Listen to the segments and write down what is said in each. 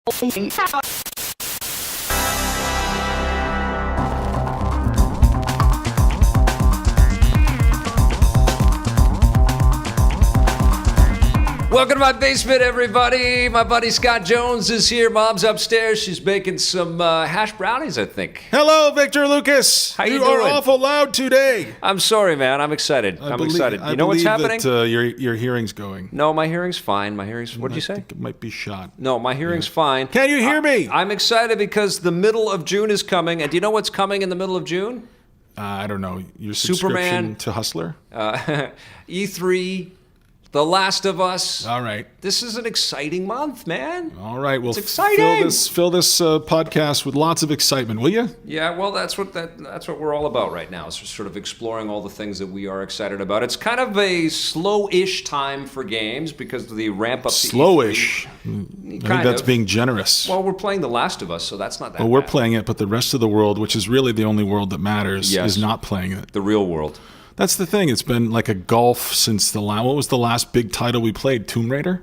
Welcome to my basement, everybody. My buddy Scott Jones is here. Mom's upstairs. She's baking some hash brownies, I think. Hello, Victor Lucas. How you doing? are Awful loud today. I'm sorry, man. I'm excited. I'm excited. You know what's happening? That, your hearing's going. No, my hearing's fine. My hearing's... What did you say? I think it might be shot. No, my hearing's fine. Can you hear me? I'm excited because the middle of June is coming. And do you know what's coming in the middle of June? I don't know. Your Superman. subscription to Hustler? E3... The Last of Us. All right. This is an exciting month, man. All right. Well, it's exciting. Fill this podcast with lots of excitement, will you? Yeah. Well, that's what we're all about right now. Is just sort of exploring all the things that we are excited about. It's kind of a slow-ish time for games because of the ramp up. Slow-ish. I think that's being generous. Well, we're playing The Last of Us, so that's not that. Well, we're playing it, but the rest of the world, which is really the only world that matters, is not playing it. The real world. That's the thing. It's been like a gulf since what was the last big title we played? Tomb Raider?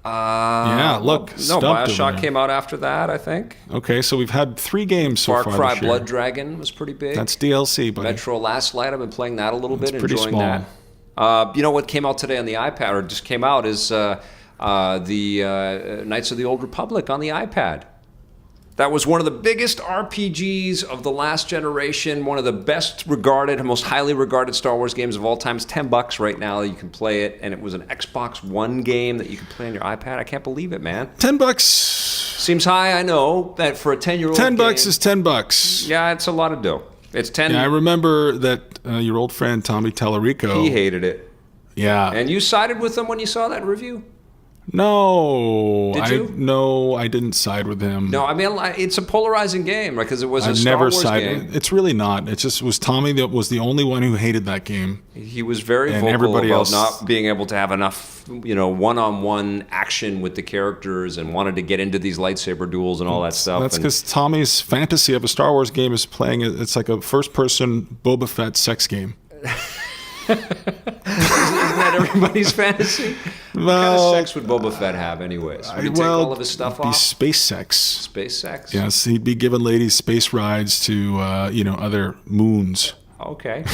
Yeah, look. No, BioShock came out after that, I think. Okay, so we've had 3 games so far Far Cry this year. Blood Dragon was pretty big. That's DLC, buddy. Metro Last Light, I've been playing that a little bit, pretty enjoying small. that. You know what came out today on the iPad, or just came out, is the Knights of the Old Republic on the iPad. That was one of the biggest RPGs of the last generation, one of the best regarded, most highly regarded Star Wars games of all time. It's $10 right now. You can play it, and it was an Xbox One game that you could play on your iPad. I can't believe it, man. $10 seems high, I know, that for a 10-year-old $10 game, is $10. Yeah, it's a lot of dough. It's 10. Yeah, I remember that your old friend Tommy Tallarico. He hated it. Yeah. And you sided with him when you saw that review? No. Did you? No, I didn't side with him. No, I mean, it's a polarizing game, right? Because it was a Star Wars game. It's really not. It just was Tommy that was the only one who hated that game. He was very vocal everybody about else not being able to have enough, one-on-one action with the characters and wanted to get into these lightsaber duels and all that stuff. That's because Tommy's fantasy of a Star Wars game is playing it's like a first-person Boba Fett sex game. Isn't that everybody's fantasy? What kind of sex would Boba Fett have anyways? Would he take all of his stuff off? Space sex. Space sex? Yes, he'd be giving ladies space rides to, other moons. Okay.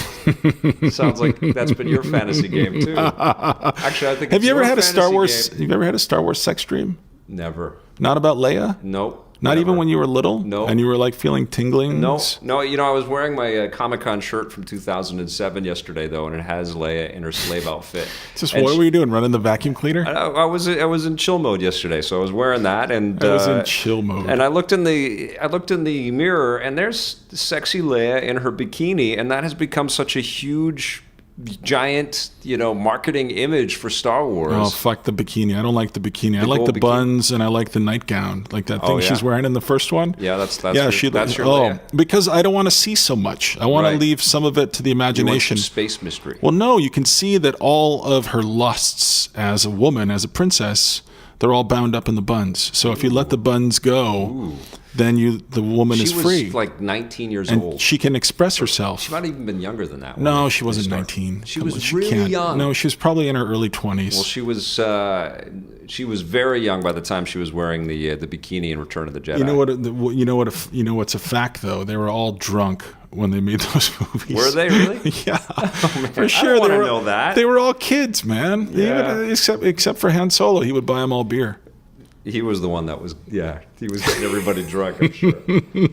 Sounds like that's been your fantasy game, too. Actually, I think Have you ever had a Star Wars? Game. Have you ever had a Star Wars sex dream? Never. Not about Leia? Nope. Not even when you were little? No. And you were like feeling tingling? No. I was wearing my Comic-Con shirt from 2007 yesterday, though, and it has Leia in her slave outfit. What were you doing, running the vacuum cleaner? I was in chill mode yesterday, so I was wearing that. And I was in chill mode. And I looked in the mirror, and there's sexy Leia in her bikini, and that has become such a huge, giant, marketing image for Star Wars. Oh, fuck the bikini. I don't like the bikini. I like the buns and I like the nightgown. Like that thing she's wearing in the first one. Yeah, that's your Leia. Because I don't want to see so much. I want to leave some of it to the imagination. You want some space mystery. Well, no, you can see that all of her lusts as a woman, as a princess, they're all bound up in the buns. So if you let the buns go, then the woman is free. She was like 19 years and old. She can express herself. She might have even been younger than that. No, she wasn't 19. She was really young. No, she was probably in her early 20s. Well, she was very young by the time she was wearing the bikini in Return of the Jedi. What's a fact though? They were all drunk when they made those movies. Were they really? Yeah, for I sure. don't want to know that. They were all kids, man. Yeah. Except for Han Solo, he would buy them all beer. He was the one that was, he was getting everybody drunk, I'm sure.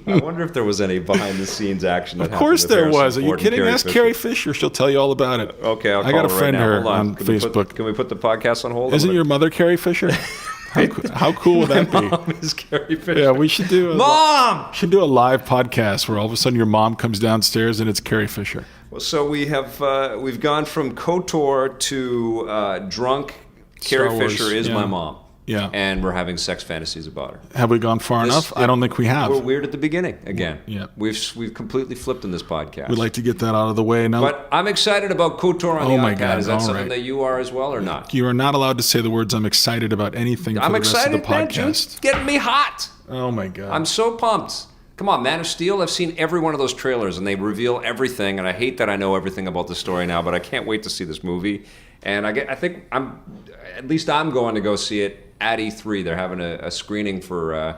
I wonder if there was any behind-the-scenes action that happened. Of course there was. Are you kidding? Ask Carrie Fisher. She'll tell you all about it. Okay, I'll call I got to her friend right her now. on Facebook. Can we put the podcast on hold? Isn't your mother Carrie Fisher? How cool would that be? Mom is Carrie Fisher. Yeah, we should do Mom! Should do a live podcast where all of a sudden your mom comes downstairs and it's Carrie Fisher. Well, so we've gone from KOTOR to drunk Carrie Fisher is my mom. Yeah. And we're having sex fantasies about her. Have we gone far enough? I don't think we have. We're weird at the beginning again. Yeah. We've completely flipped in this podcast. We'd like to get that out of the way now. But I'm excited about KOTOR on the iPad. God. Is that something that you are as well or not? You are not allowed to say the words "I'm excited about anything" for the rest of the podcast. I'm excited, man. June's getting me hot. Oh my God. I'm so pumped. Come on, Man of Steel. I've seen every one of those trailers, and they reveal everything. And I hate that I know everything about the story now, but I can't wait to see this movie. And I think at least I'm going to go see it at E3. They're having a screening for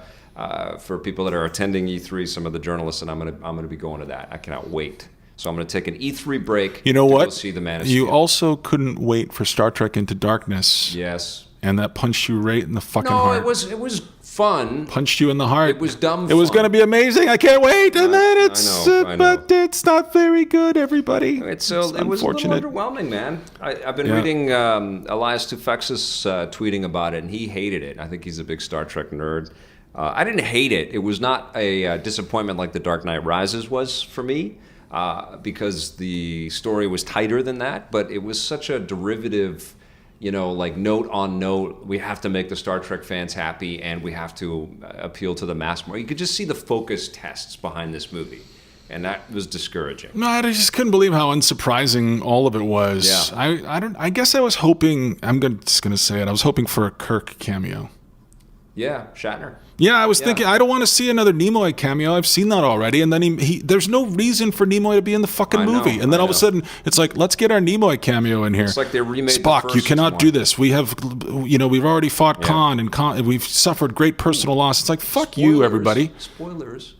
people that are attending E3. Some of the journalists, and I'm gonna be going to that. I cannot wait. So I'm going to take an E3 break. You know to what? Go see the Man of Steel. You also couldn't wait for Star Trek Into Darkness. Yes. And that punched you right in the fucking No, heart. it was fun. Punched you in the heart. It was dumb. It was going to be amazing. I can't wait. And then I it's, know. but it's not very good. Everybody. It was a little underwhelming, man. I've been reading Elias Tufexis tweeting about it, and he hated it. I think he's a big Star Trek nerd. I didn't hate it. It was not a disappointment like The Dark Knight Rises was for me. Because the story was tighter than that, but it was such a derivative, like note on note. We have to make the Star Trek fans happy, and we have to appeal to the mass more. You could just see the focus tests behind this movie, and that was discouraging. No, I just couldn't believe how unsurprising all of it was. Yeah. I guess I was hoping. Just gonna say it. I was hoping for a Kirk cameo. Yeah, Shatner. Yeah, I was thinking, I don't want to see another Nimoy cameo. I've seen that already. And then there's no reason for Nimoy to be in the fucking movie. And then all of a sudden, it's like, let's get our Nimoy cameo in here. It's like they remade Spock, the first you cannot one. do this. We have, we've already fought Khan, and we've suffered great personal loss. It's like, fuck you, everybody. Spoilers.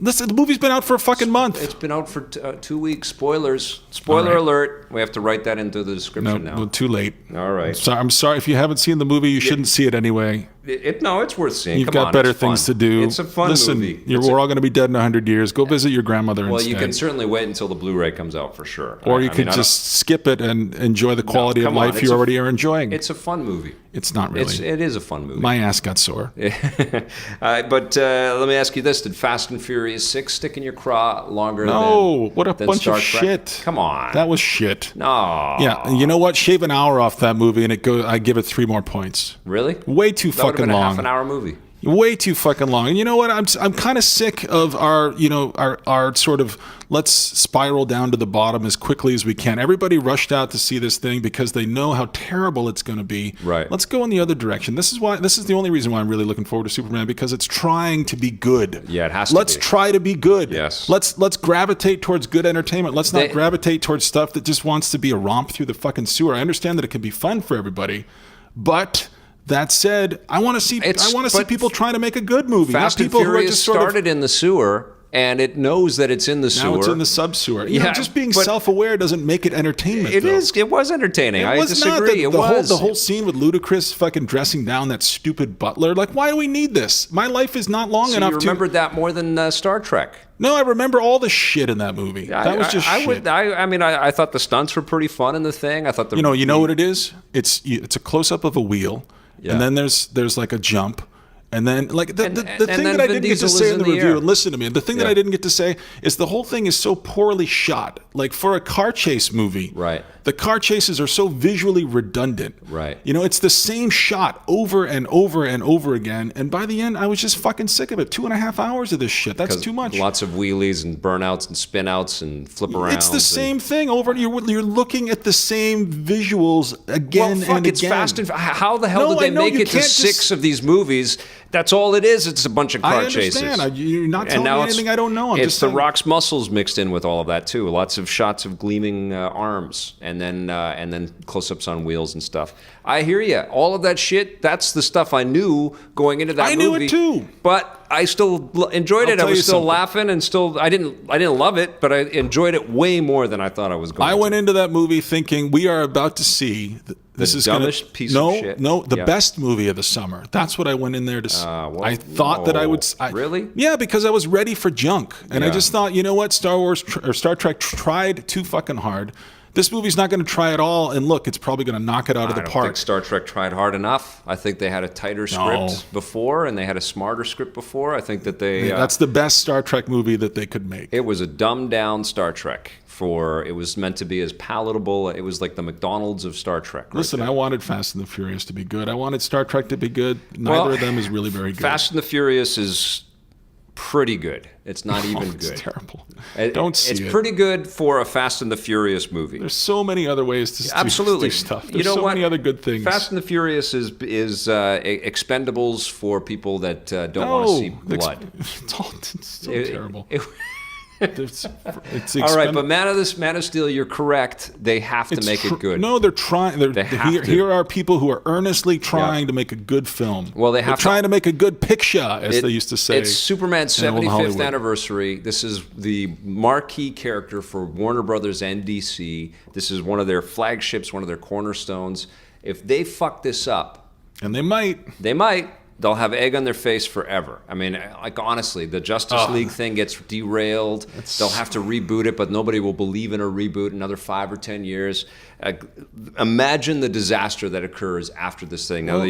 Listen, the movie's been out for a fucking month. It's been out for 2 weeks. Spoilers. Spoiler alert. We have to write that into the description now. Well, too late. All right. I'm sorry. If you haven't seen the movie, you shouldn't see it anyway. It's worth seeing. You've got better things to do. It's a fun movie. We're all going to be dead in 100 years. Go visit your grandmother instead. Well, you can certainly wait until the Blu-ray comes out for sure. Or you could just skip it and enjoy the quality of life you already are enjoying. It's a fun movie. It's not really. It is a fun movie. My ass got sore. But let me ask you this. Did Fast and Furious 6 stick in your craw longer No, what a bunch Star of Trek? shit. Come on. That was shit. No. Yeah, and you know what? Shave an hour off that movie and I give it 3 more points. Really? Way too That would have fucking been a long. half an hour movie. Way too fucking long. And you know what? I'm kind of sick of our sort of let's spiral down to the bottom as quickly as we can. Everybody rushed out to see this thing because they know how terrible it's going to be. Right. Let's go in the other direction. This is the only reason why I'm really looking forward to Superman, because it's trying to be good. Yeah, it has to Let's try to be good. Yes. Let's gravitate towards good entertainment. Let's not gravitate towards stuff that just wants to be a romp through the fucking sewer. I understand that it can be fun for everybody, but that said, I want to see people trying to make a good movie. Fast and Furious started in the sewer, and it knows that it's in the sewer. Now it's in the sub-sewer. Just being self-aware doesn't make it entertainment. It was entertaining. I disagree. The whole scene with Ludacris fucking dressing down that stupid butler. Like, why do we need this? My life is not long enough to... You remembered that more than Star Trek. No, I remember all the shit in that movie. That was just shit. I thought the stunts were pretty fun in the thing. I thought you know what it is? It's a close-up of a wheel. Yeah. And then there's like a jump. And then, like, the thing that I didn't get to say in the review, and listen to me, the thing that I didn't get to say is the whole thing is so poorly shot. Like, for a car chase movie, right? The car chases are so visually redundant. Right. It's the same shot over and over and over again. And by the end, I was just fucking sick of it. 2.5 hours of this shit. That's too much. Lots of wheelies and burnouts and spinouts and flip arounds. It's the same thing over. You're looking at the same visuals again and again. It's Fast and how the hell did they make it to 6 of these movies? That's all it is. It's a bunch of car chases. I understand. You're not telling me anything I don't know. It's The Rock's muscles mixed in with all of that too. Lots of shots of gleaming arms, and then close-ups on wheels and stuff. I hear you. All of that shit. That's the stuff I knew going into that movie. I knew it too. But I still enjoyed it. I was still laughing, and I didn't love it, but I enjoyed it way more than I thought I was going to. I went into that movie thinking we are about to see. This is dumbest piece of shit. No, the best movie of the summer. That's what I went in there to see. I thought that I would... Really? Yeah, because I was ready for junk. And I just thought, you know what? Star Trek tried too fucking hard. This movie's not going to try at all. And look, it's probably going to knock it out of the park. I don't think Star Trek tried hard enough. I think they had a tighter script before, and they had a smarter script before. I think that they... that's the best Star Trek movie that they could make. It was a dumbed-down Star Trek. It was meant to be as palatable. It was like the McDonald's of Star Trek. Listen, I wanted Fast and the Furious to be good. I wanted Star Trek to be good. Neither of them is really very good. Fast and the Furious is pretty good. It's not even good. It's terrible. Don't see it. It's pretty good for a Fast and the Furious movie. There's so many other ways to do stuff. There's so many other good things. Fast and the Furious is Expendables for people that don't want to see blood. It's so terrible. It's all right, but Man of Steel, you're correct. They have to make it good. No, they're trying. Here are people who are earnestly trying to make a good film. Well, they're trying to make a good picture, as they used to say. It's Superman's 75th anniversary. This is the marquee character for Warner Brothers and DC. This is one of their flagships, one of their cornerstones. If they fuck this up, and they might, they'll have egg on their face forever. I mean, like, honestly, the Justice League thing gets derailed. They'll have to reboot it, but nobody will believe in a reboot another 5 or 10 years. Imagine the disaster that occurs after this thing. Now,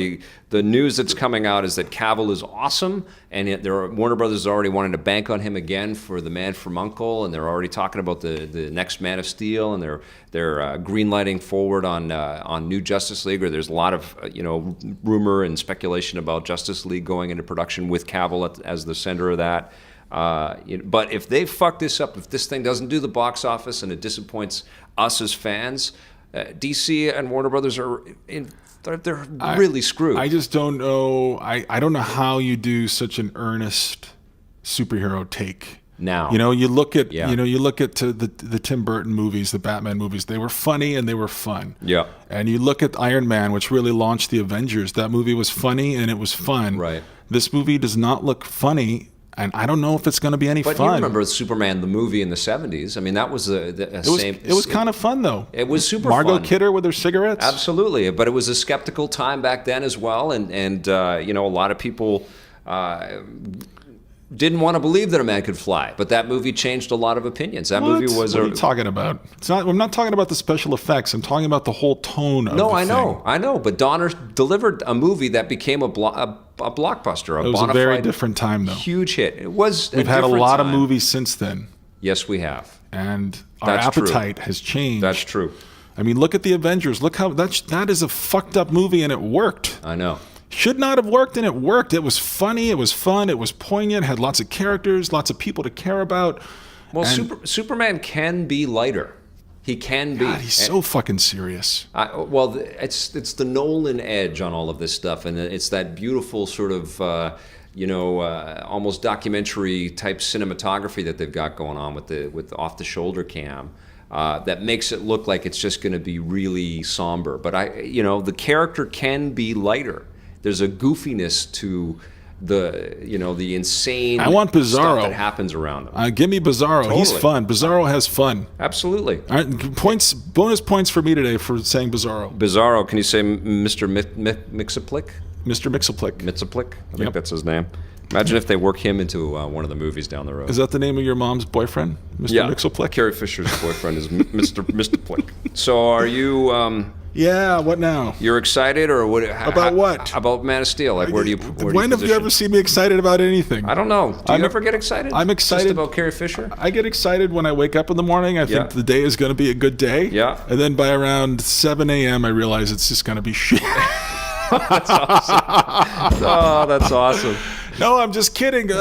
the news that's coming out is that Cavill is awesome, and Warner Brothers is already wanting to bank on him again for The Man from U.N.C.L.E., and they're already talking about the next Man of Steel, and they're green-lighting forward on New Justice League. Or there's a lot of rumor and speculation about Justice League going into production with Cavill as the center of that. But if they fuck this up, if this thing doesn't do the box office and it disappoints us as fans, DC and Warner Brothers they're really screwed. I just don't know. I don't know how you do such an earnest superhero take. Now, you look at the Tim Burton movies, the Batman movies. They were funny and they were fun. Yeah. And you look at Iron Man, which really launched the Avengers. That movie was funny and it was fun. Right. This movie does not look funny. And I don't know if it's going to be any fun. But you remember Superman, the movie in the 70s. I mean, that was It was kind of fun, though. It was super fun. Margot fun. Kidder with her cigarettes? Absolutely. But it was a skeptical time back then as well. And a lot of people didn't want to believe that a man could fly. But that movie changed a lot of opinions. That movie was... What are you talking about? I'm not talking about the special effects. I'm talking about the whole tone of the thing. I know. But Donner delivered a movie that became a blockbuster. It was a very different time, though. Huge hit. It was. We've had a lot of movies since then. Yes, we have. And our appetite has changed. That's true. I mean, look at the Avengers. Look how that is a fucked up movie, and it worked. I know. Should not have worked, and it worked. It was funny. It was fun. It was poignant. Had lots of characters, lots of people to care about. Well, Superman can be lighter. He can be. God, he's so fucking serious. It's the Nolan edge on all of this stuff, and it's that beautiful sort of almost documentary type cinematography that they've got going on with off the shoulder cam. That makes it look like it's just going to be really somber. But the character can be lighter. There's a goofiness to the insane I want Bizarro. Stuff that happens around him. Give me Bizarro. Totally. He's fun. Bizarro has fun. Absolutely. All right, bonus points for me today for saying Bizarro. Bizarro. Can you say Mr. Mixaplick? Mr. Mixaplick. Mitzaplick? I think that's his name. Imagine if they work him into one of the movies down the road. Is that the name of your mom's boyfriend? Mr. Mixaplick? Carrie Fisher's boyfriend is Mr. Plick. So are you... Yeah, what now? You're excited, or what? About what? About Man of Steel. Like, when have you ever seen me excited about anything? I don't know. Do you ever get excited? I'm excited. Just about Carrie Fisher? I get excited when I wake up in the morning. I think the day is going to be a good day. Yeah. And then by around 7 a.m., I realize it's just going to be shit. That's awesome. Oh, that's awesome. No, I'm just kidding. There's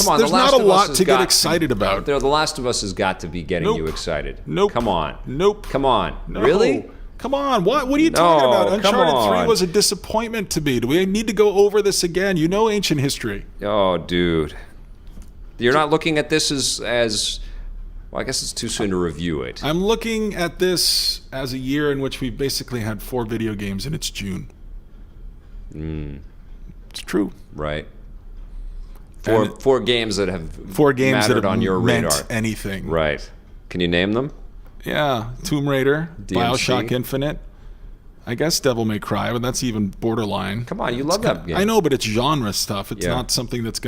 not a lot to get excited about. The Last of Us has got to be getting you excited. Nope. Come on. Nope. Come on. No. Really? Come on. What are you talking about? Uncharted 3 was a disappointment to me. Do we need to go over this again? You know ancient history. Oh, dude. You're not looking at this as well, I guess it's too soon to review it. I'm looking at this as a year in which we basically had 4 video games, and it's June. It's true. Right. Four games that have mattered on your meant radar. Anything. Right. Can you name them? Yeah. Tomb Raider, DMC. BioShock Infinite. I guess Devil May Cry, but that's even borderline. Come on, you love that game. I know, but it's genre stuff. It's not something that's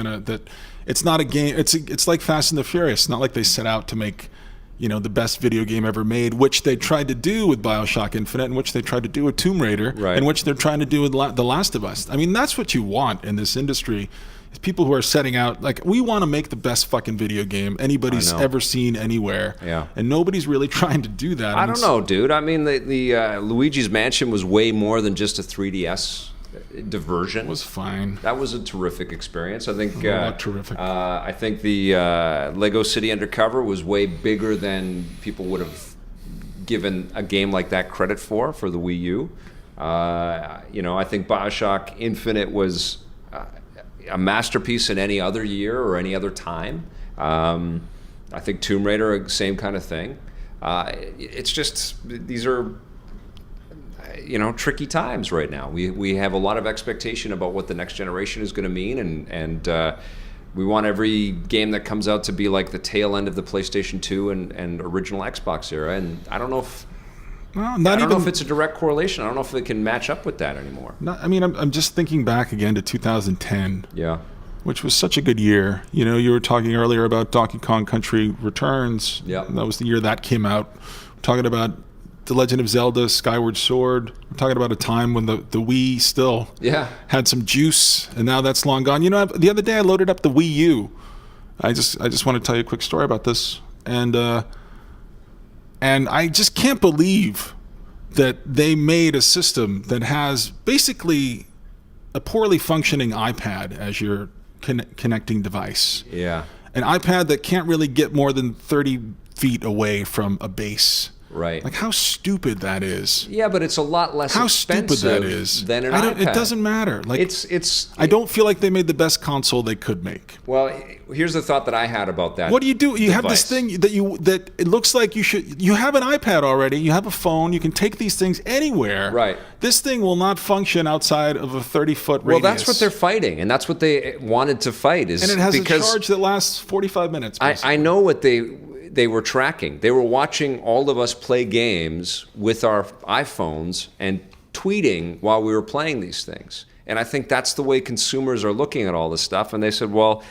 it's not a game. It's like Fast and the Furious. It's not like they set out to make, the best video game ever made, which they tried to do with BioShock Infinite, and which they tried to do with Tomb Raider, and which they're trying to do with The Last of Us. I mean, that's what you want in this industry. Is people who are setting out, like, we want to make the best fucking video game anybody's ever seen anywhere. Yeah. And nobody's really trying to do that. I don't know, dude. I mean, the Luigi's Mansion was way more than just a 3DS diversion. It was fine. That was a terrific experience. I think terrific. I think the Lego City Undercover was way bigger than people would have given a game like that credit for the Wii U. I think BioShock Infinite was a masterpiece in any other year or any other time. I think Tomb Raider, same kind of thing. It's just, these are, tricky times right now. We have a lot of expectation about what the next generation is going to mean, and we want every game that comes out to be like the tail end of the PlayStation 2 and original Xbox era. And I don't know if I don't know if it's a direct correlation. I don't know if it can match up with that anymore. I'm just thinking back again to 2010. Yeah. Which was such a good year. You were talking earlier about Donkey Kong Country Returns. Yeah. That was the year that came out. We're talking about The Legend of Zelda, Skyward Sword. We're talking about a time when the Wii still had some juice, and now that's long gone. The other day I loaded up the Wii U. I just want to tell you a quick story about this. And I just can't believe that they made a system that has basically a poorly functioning iPad as your connecting device. Yeah. An iPad that can't really get more than 30 feet away from a base. Right. Like how stupid that is. Yeah, but it's a lot less expensive that is. Than an iPad. It doesn't matter. Like it's. I don't feel like they made the best console they could make. Well, here's the thought that I had about that. What do? You device. Have this thing that it looks like you have an iPad already. You have a phone. You can take these things anywhere. Right. This thing will not function outside of a 30-foot radius. Well, that's what they're fighting, and that's what they wanted to fight. And it has a charge that lasts 45 minutes. I know what they were tracking. They were watching all of us play games with our iPhones and tweeting while we were playing these things. And I think that's the way consumers are looking at all this stuff. And they said, well,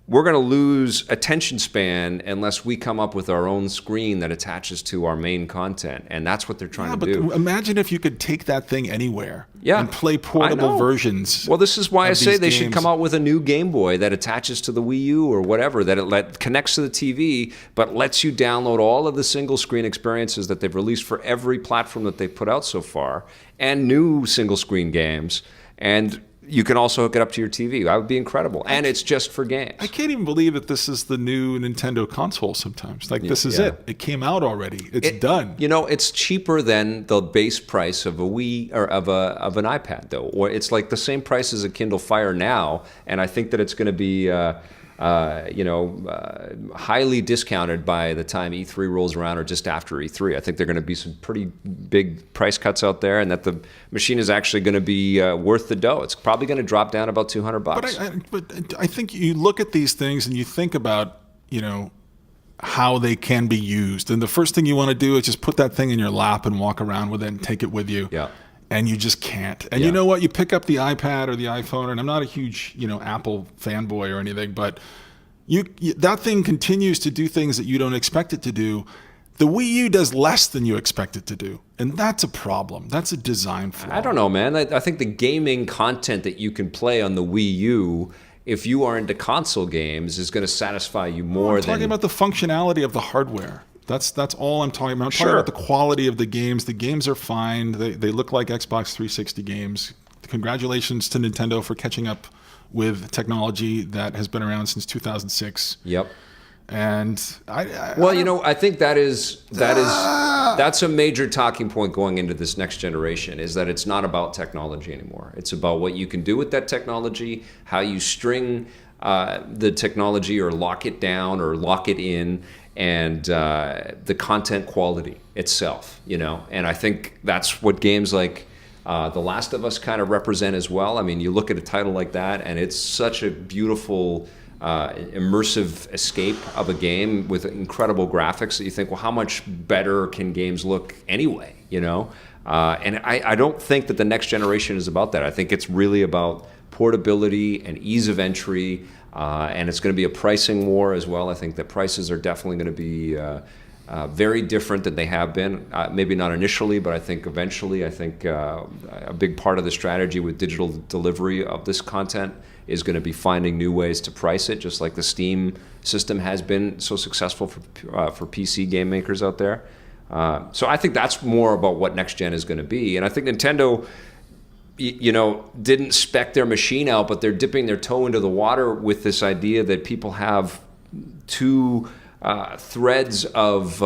we're going to lose attention span unless we come up with our own screen that attaches to our main content. And that's what they're trying to do. Imagine if you could take that thing anywhere and play I portable know. versions. Well, this is why I say they games. should come out with a new Game Boy that attaches to the Wii U or whatever, that it connects to the TV, but lets you download all of the single screen experiences that they've released for every platform that they've put out so far, and new single screen games. And you can also hook it up to your TV. That would be incredible. And it's just for games. I can't even believe that this is the new Nintendo console sometimes. Like, this is it. It came out already. It's done. It's cheaper than the base price of a Wii or of an iPad, though. Or it's like the same price as a Kindle Fire now. And I think that it's going to be highly discounted by the time E3 rolls around or just after E3. I think there are going to be some pretty big price cuts out there, and that the machine is actually going to be worth the dough. It's probably going to drop down about $200. But I think you look at these things and you think about, how they can be used. And the first thing you want to do is just put that thing in your lap and walk around with it and take it with you. Yeah. And you just can't. And you know what? You pick up the iPad or the iPhone, and I'm not a huge, Apple fanboy or anything, but that thing continues to do things that you don't expect it to do. The Wii U does less than you expect it to do. And that's a problem. That's a design flaw. I don't know, man. I think the gaming content that you can play on the Wii U, if you are into console games, is going to satisfy you more I'm talking about the functionality of the hardware. That's all I'm talking about. I'm talking about the quality of the games. The games are fine. They look like Xbox 360 games. Congratulations to Nintendo for catching up with technology that has been around since 2006. Yep. And I think that's a major talking point going into this next generation, is that it's not about technology anymore. It's about what you can do with that technology, how you string the technology or lock it down or lock it in, and the content quality itself, And I think that's what games like The Last of Us kind of represent as well. I mean, you look at a title like that, and it's such a beautiful, immersive escape of a game with incredible graphics that you think, well, how much better can games look anyway, And I don't think that the next generation is about that. I think it's really about portability and ease of entry, and it's going to be a pricing war as well. I think that prices are definitely going to be very different than they have been. Maybe not initially, but I think eventually. I think a big part of the strategy with digital delivery of this content is going to be finding new ways to price it, just like the Steam system has been so successful for PC game makers out there. So I think that's more about what next gen is going to be. And I think Nintendo, didn't spec their machine out, but they're dipping their toe into the water with this idea that people have two threads of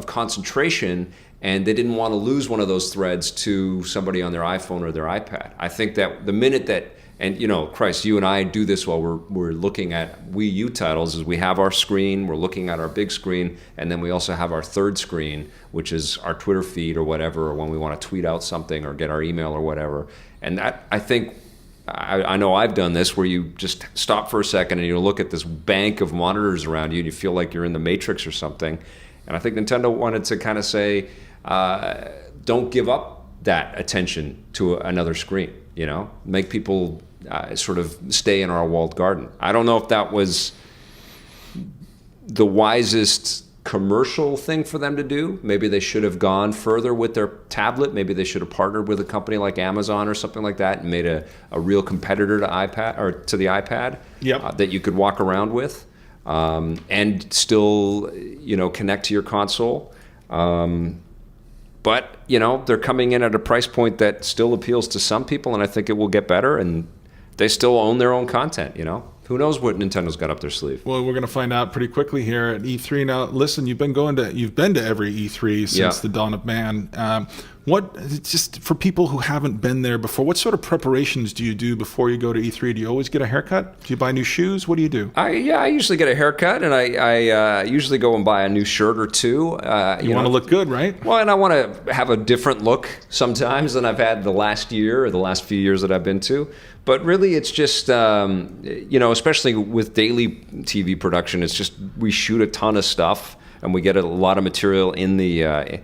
concentration, and they didn't want to lose one of those threads to somebody on their iPhone or their iPad. I think that the minute that and Christ, you and I do this while we're looking at Wii U titles. Is we have our screen, we're looking at our big screen, and then we also have our third screen, which is our Twitter feed or whatever, or when we want to tweet out something or get our email or whatever. And that, I think, I know I've done this, where you just stop for a second and you look at this bank of monitors around you and you feel like you're in the Matrix or something. And I think Nintendo wanted to kind of say, don't give up that attention to another screen, make people sort of stay in our walled garden. I don't know if that was the wisest commercial thing for them to do. Maybe they should have gone further with their tablet. Maybe they should have partnered with a company like Amazon or something like that and made a real competitor to iPad or to the iPad that you could walk around with and still, connect to your console. But, they're coming in at a price point that still appeals to some people, and I think it will get better, and they still own their own content, Who knows what Nintendo's got up their sleeve? Well, we're going to find out pretty quickly here at E3. Now, listen, you've been to every E3 since the dawn of man. Just for people who haven't been there before, what sort of preparations do you do before you go to E3? Do you always get a haircut? Do you buy new shoes? What do you do? I usually get a haircut, and I usually go and buy a new shirt or two. You want to look good, right? Well, and I want to have a different look sometimes than I've had the last year or the last few years that I've been to. But really, it's just, especially with daily TV production, it's just we shoot a ton of stuff and we get a lot of material in the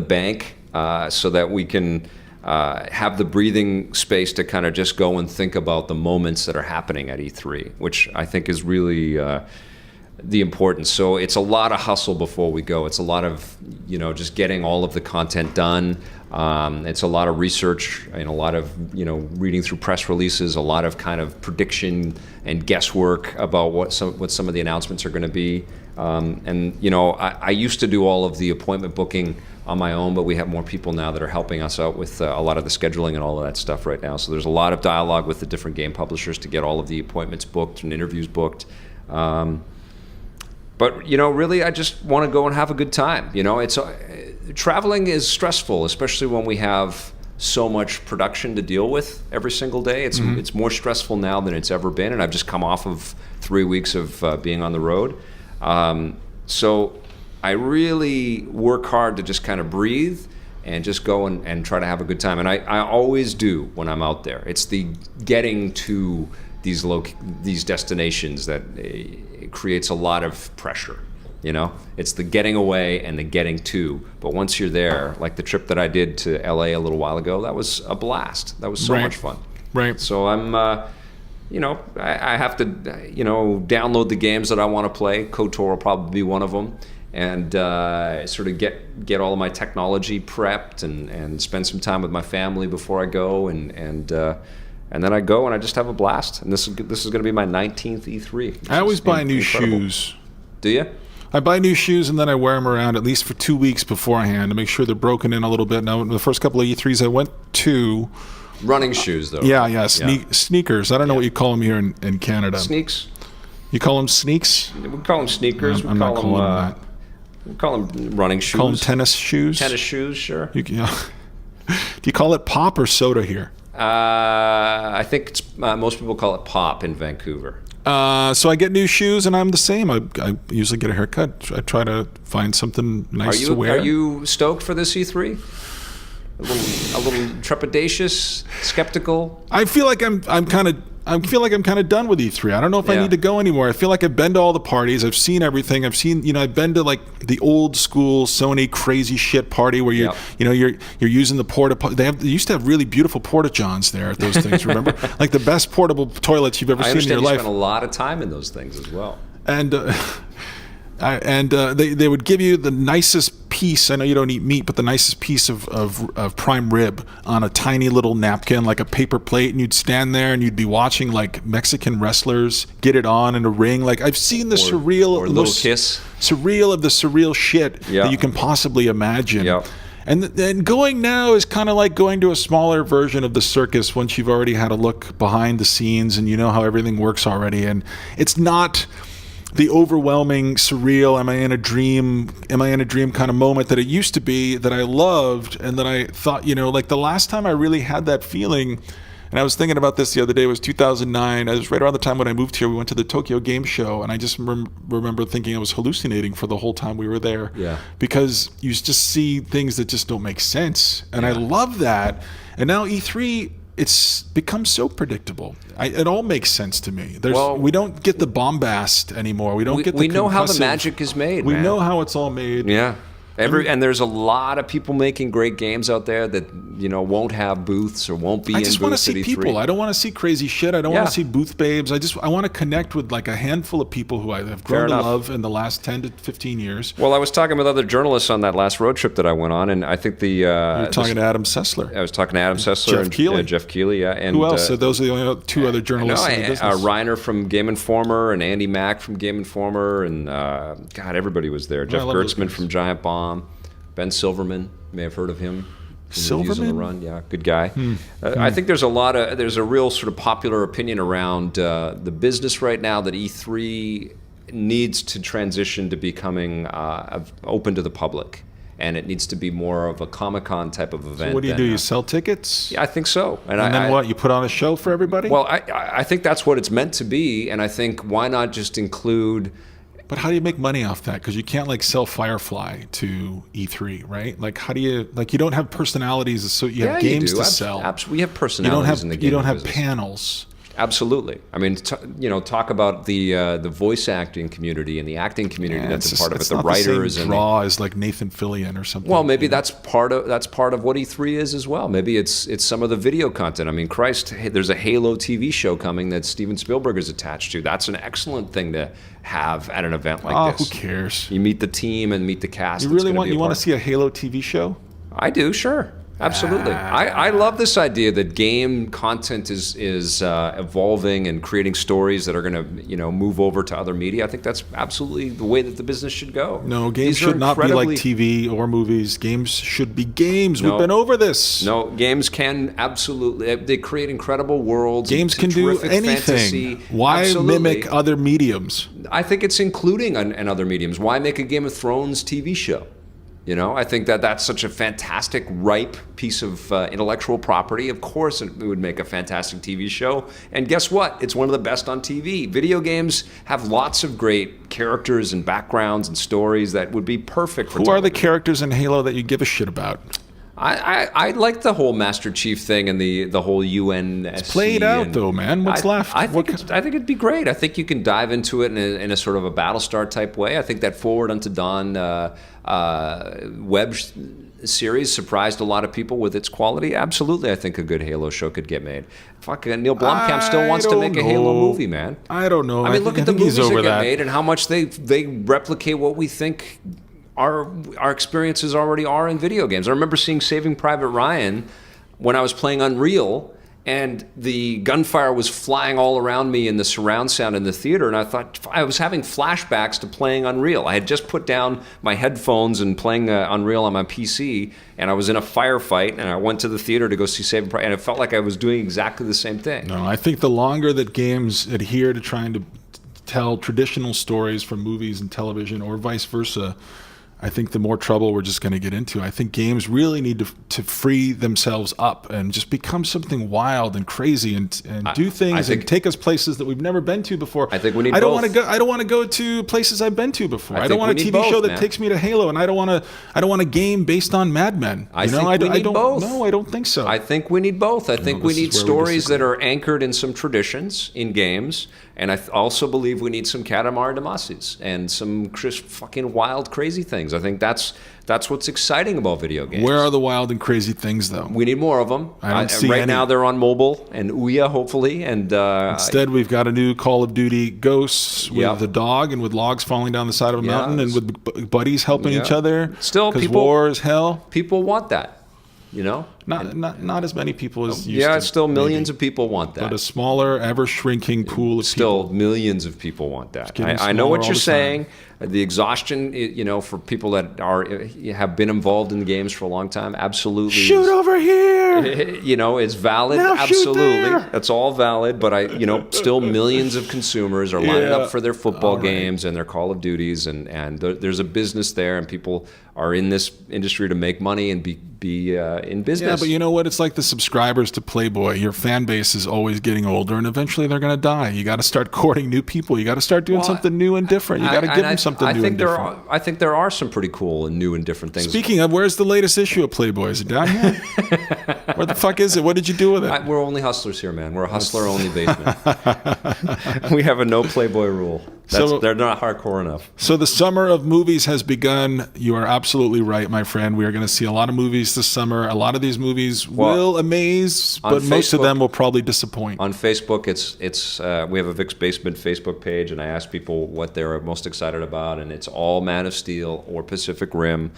bank so that we can have the breathing space to kind of just go and think about the moments that are happening at E3, which I think is really the importance. So it's a lot of hustle before we go. It's a lot of, just getting all of the content done. It's a lot of research and a lot of, reading through press releases, a lot of kind of prediction and guesswork about what some of the announcements are going to be. I used to do all of the appointment booking on my own, but we have more people now that are helping us out with a lot of the scheduling and all of that stuff right now. So there's a lot of dialogue with the different game publishers to get all of the appointments booked and interviews booked. But, really, I just want to go and have a good time. Traveling is stressful, especially when we have so much production to deal with every single day. It's more stressful now than it's ever been, and I've just come off of 3 weeks of being on the road. So I really work hard to just kind of breathe and just go and try to have a good time. And I always do when I'm out there. It's the getting to these destinations that creates a lot of pressure. It's the getting away and the getting to. But once you're there, like the trip that I did to LA a little while ago, that was a blast. That was so much fun. Right. So I'm, I have to, download the games that I want to play. KOTOR will probably be one of them. And sort of get all of my technology prepped and spend some time with my family before I go. And then I go and I just have a blast. And this is going to be my 19th E3. I always buy new shoes. Do you? I buy new shoes and then I wear them around at least for 2 weeks beforehand to make sure they're broken in a little bit. Now, the first couple of E3s I went to... Running shoes, though. Yeah, sneakers. I don't know what you call them here in Canada. Sneaks. You call them sneaks? We call them sneakers. I'm not calling them that. We call them running shoes. Call them tennis shoes? Tennis shoes, sure. Do you call it pop or soda here? I think most people call it pop in Vancouver. So I get new shoes and I'm the same. I usually get a haircut. I try to find something nice to wear. Are you stoked for this E3? A little trepidatious, skeptical? I feel like I'm kind of done with E3. I don't know if I need to go anymore. I feel like I've been to all the parties. I've seen everything. I've been to like the old school Sony crazy shit party where you're using the they used to have really beautiful porta-johns there at those things, remember? Like the best portable toilets you've ever seen in your life. I spent a lot of time in those things as well. And they would give you the nicest piece. I know you don't eat meat, but the nicest piece of prime rib on a tiny little napkin, like a paper plate, and you'd stand there and you'd be watching like Mexican wrestlers get it on in a ring. Like I've seen the surreal, or little kiss, surreal of the surreal shit that you can possibly imagine. Yeah. And going now is kind of like going to a smaller version of the circus once you've already had a look behind the scenes and you know how everything works already. And it's not the overwhelming, surreal, am I in a dream kind of moment that it used to be, that I loved and that I thought, like the last time I really had that feeling And I was thinking about this the other day. It was 2009. It was right around the time when I moved here. We went to the Tokyo Game Show, and I just remember thinking I was hallucinating for the whole time we were there. Yeah. Because you just see things that just don't make sense. And I love that. And now E3, it's become so predictable. It all makes sense to me. We don't get the bombast anymore. We don't get the We know how the magic is made, We man. know how it's all made. Yeah. And there's a lot of people making great games out there that won't have booths or won't be in booths. I just want to see at E3. people. I don't want to see crazy shit. I don't want to see booth babes. I want to connect with like a handful of people who I have grown to love in the last 10 to 15 years. Well, I was talking with other journalists on that last road trip that I went on, and I think you were talking to Adam Sessler. I was talking to Adam Sessler Jeff Keighley. Jeff Keighley, yeah. And who else? So those are the only two other journalists in the business. Reiner from Game Informer and Andy Mack from Game Informer, and God, everybody was there. Jeff Gertzman from Giant Bomb. Ben Silverman, you may have heard of him. Silverman? The Run, yeah, good guy. I think there's a real sort of popular opinion around the business right now that E3 needs to transition to becoming open to the public, and it needs to be more of a Comic-Con type of event. So what do? You sell tickets? Yeah, I think so. And then what? You put on a show for everybody? Well, I think that's what it's meant to be, and I think why not just include. But how do you make money off that? Because you can't like sell Firefly to E3, right? Like how do you you don't have personalities, so you have games to sell. Absolutely, we have personalities in the game. You don't have business. Panels. Absolutely. I mean, talk about the voice acting community and the acting community that's a part of it. The writers and draw is like Nathan Fillion or something. Well, maybe that's part of what E3 is as well. Maybe it's some of the video content. I mean, Christ, there's a Halo TV show coming that Steven Spielberg is attached to. That's an excellent thing to have at an event like this. Who cares? You meet the team and meet the cast. You want to see a Halo TV show? I do, sure. Absolutely. I love this idea that game content is evolving and creating stories that are going to move over to other media. I think that's absolutely the way that the business should go. No, games should not be like TV or movies. Games should be games. We've been over this. No, games can absolutely. They create incredible worlds. Games can do anything. Fantasy. Why absolutely. Mimic other mediums? I think it's including in other mediums. Why make a Game of Thrones TV show? I think that's such a fantastic, ripe piece of intellectual property. Of course, it would make a fantastic TV show. And guess what? It's one of the best on TV. Video games have lots of great characters and backgrounds and stories that would be perfect for television. Who are the characters in Halo that you give a shit about? I like the whole Master Chief thing and the whole UNSC. It's played out though, man. What's left? I think it'd be great. I think you can dive into it in a sort of a Battlestar type way. I think that Forward Unto Dawn web series surprised a lot of people with its quality. Absolutely, I think a good Halo show could get made. Fucking Neil Blomkamp still wants to make a Halo movie, man. I don't know. I mean, look at the movies that get made and how much they replicate what we think our experiences already are in video games. I remember seeing Saving Private Ryan when I was playing Unreal, and the gunfire was flying all around me in the surround sound in the theater, and I thought I was having flashbacks to playing Unreal. I had just put down my headphones and playing Unreal on my PC, and I was in a firefight, and I went to the theater to go see Saving Private Ryan, and it felt like I was doing exactly the same thing. No, I think the longer that games adhere to trying to tell traditional stories from movies and television, or vice versa, I think the more trouble we're just going to get into. I think games really need to free themselves up and just become something wild and crazy and do things and take us places that we've never been to before. I think we need I don't both. I don't want to go to places I've been to before. I don't want a TV show that takes me to Halo, and I don't want a game based on Mad Men. I think we need both. No, I don't think so. I think we need both. I think we need stories that are anchored in some traditions in games. And I also believe we need some Katamari Damacy's and some just fucking wild, crazy things. I think that's what's exciting about video games. Where are the wild and crazy things, though? We need more of them. I don't see right any. now they're on mobile and Ouya, hopefully. And instead, we've got a new Call of Duty Ghosts with the dog and with logs falling down the side of a mountain and with buddies helping each other. Still, because war is hell. People want that. Not as many people as used to. Yeah, still millions of people want that. But a smaller, ever-shrinking pool of still people. Millions of people want that. I know what you're saying. The exhaustion, for people that have been involved in the games for a long time, absolutely. Shoot over here! It's valid. Now absolutely. Shoot there! That's all valid. But still millions of consumers are lining up for their football games and their Call of Duties, and there's a business there, and people are in this industry to make money and be in business. this. but you know what? It's like the subscribers to Playboy. Your fan base is always getting older, and eventually they're going to die. You got to start courting new people. You got to start doing something new and different. You got to give them something new and different. I think there are some pretty cool and new and different things. Speaking of, where's the latest issue of Playboy? Is it down here? Where the fuck is it? What did you do with it? We're only hustlers here, man. We're a hustler-only basement. We have a no Playboy rule. They're not hardcore enough. So the summer of movies has begun. You are absolutely right, my friend. We are going to see a lot of movies this summer. A lot of these movies will amaze, but most of them will probably disappoint. On Facebook, we have a Vic's Basement Facebook page, and I ask people what they're most excited about, and it's all Man of Steel or Pacific Rim.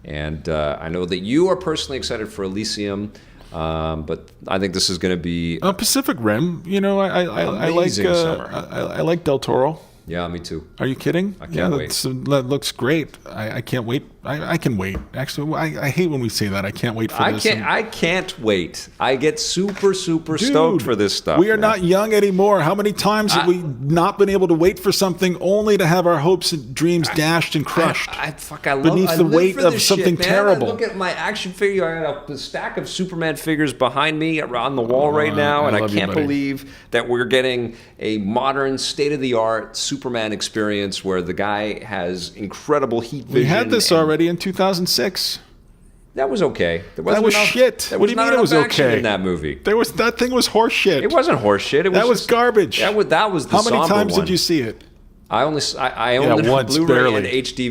And I know that you are personally excited for Elysium. But I think this is going to be Pacific Rim. You know, I like Del Toro. Yeah, me too. Are you kidding? I can't wait. That looks great. I can't wait. I can wait. Actually, I hate when we say that. I can't wait for this. I can't wait. I get super stoked for this stuff. We are not young anymore. How many times have we not been able to wait for something only to have our hopes and dreams dashed and crushed beneath the weight of something terrible? I look at my action figure. I got a stack of Superman figures behind me on the wall right now, and I can't believe that we're getting a modern, state-of-the-art Superman experience where the guy has incredible heat vision. We had this already in 2006. That was okay. That was shit. What do you mean it was okay? In that movie, that thing was horse shit. It wasn't horse shit. That was garbage. That was the How many times one. did you see it? I owned it on once, Blu-ray barely. and HD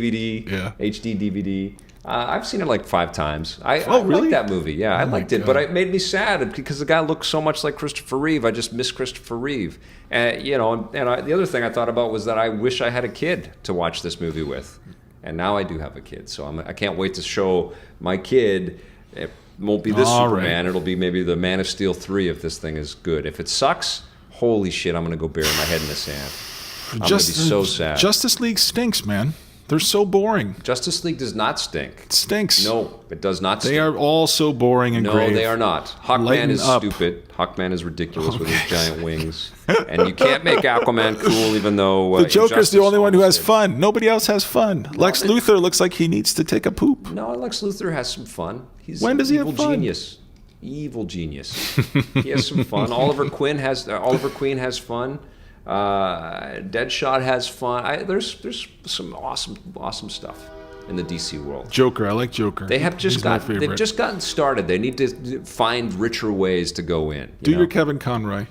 DVD. I've seen it like 5 times. I really? liked that movie. Yeah, I liked it, but it made me sad because the guy looked so much like Christopher Reeve. I just miss Christopher Reeve. And the other thing I thought about was that I wish I had a kid to watch this movie with, and now I do have a kid. So I can't wait to show my kid. It won't be this Superman. Right. It'll be maybe the Man of Steel 3 if this thing is good. If it sucks, holy shit, I'm gonna go bury my head in the sand. I'm gonna be so sad. Justice League stinks, man. They're so boring. Justice League does not stink. It stinks. No, it does not stink. They are all so boring and grave. No, they are not. Hawkman is stupid. Hawkman is ridiculous with his giant wings. And you can't make Aquaman cool even though... the Joker's the only one who has fun. Nobody else has fun. Lex Luthor looks like he needs to take a poop. No, Lex Luthor has some fun. He's when does he have fun? Evil genius. He has some fun. Oliver Queen has fun. Deadshot has fun. There's some awesome stuff in the DC world. Joker, I like Joker. They've just gotten started. They need to find richer ways to go in. Do your Kevin Conroy.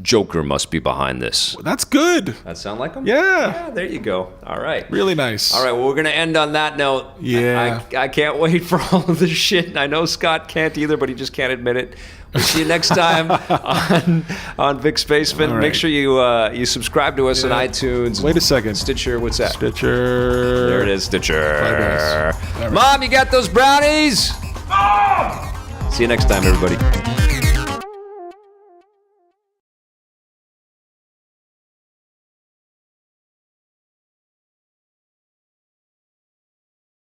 Joker must be behind this. That's good. That sound like him? Yeah. There you go. All right. Really nice. All right. Well, we're gonna end on that note. Yeah. I can't wait for all of this shit. I know Scott can't either, but he just can't admit it. We'll see you next time on Vic's Basement. Right. Make sure you subscribe to us on iTunes. Wait a second. Stitcher. What's that? Stitcher. There it is. Stitcher. Bye, guys. Mom, you got those brownies? Mom! See you next time, everybody.